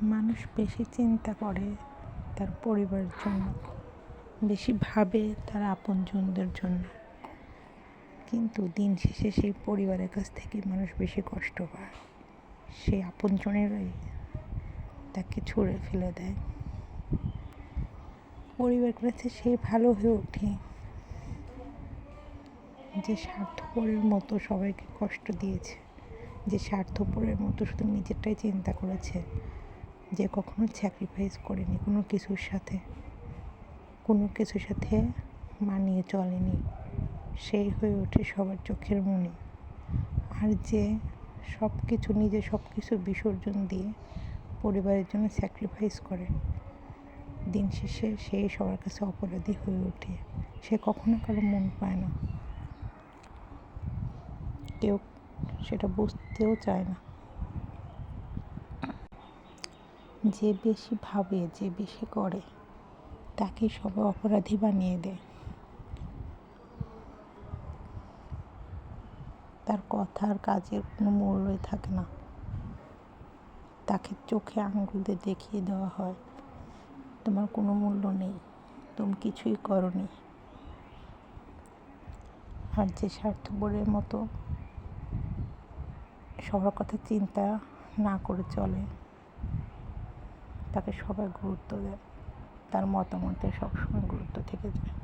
মানুষ বেশি চিন্তা করে তার পরিবারের জন্য, বেশি ভাবে তার আপনজনদের জন্য, কিন্তু দিন শেষে সেই পরিবারের কাছ থেকে মানুষ বেশি কষ্ট পায়। সেই আপনজনেরাই তাকে ছুঁড়ে ফেলে দেয়। পরিবারের কাছে সেই ভালো হয়ে ওঠে যে স্বার্থপরের মতো সবাইকে কষ্ট দিয়েছে, যে স্বার্থপরের মতো শুধু নিজেরটাই চিন্তা করেছে, যে কখনো স্যাক্রিফাইস করেনি কোনো কিছুর সাথে মানিয়ে চলেনি, সেই হয়ে ওঠে সবার চোখের মনি। আর যে সব কিছু বিসর্জন দিয়ে পরিবারের জন্য স্যাক্রিফাইস করে, দিন শেষে সেই সবার কাছে অপরাধী হয়ে ওঠে। সে কখনো কারো মন পায় না, কেউ সেটা বুঝতেও চায় না। যে বেশি ভাবে, যে বেশি করে, তাকে সবাই অপরাধী বানিয়ে দেয়। তার কথা আর কাজের কোনো মূল্যই থাকে না। তাকে চোখে আঙুল দিয়ে দেখিয়ে দেওয়া হয়, তোমার কোনো মূল্য নেই, তুমি কিছুই করনি। আর যে স্বার্থপরের মতো সবার কথা চিন্তা না করে চলে, তাকে সবাই গুরুত্ব দেয়, তার মতামতে সবসময় গুরুত্ব থেকে যায়।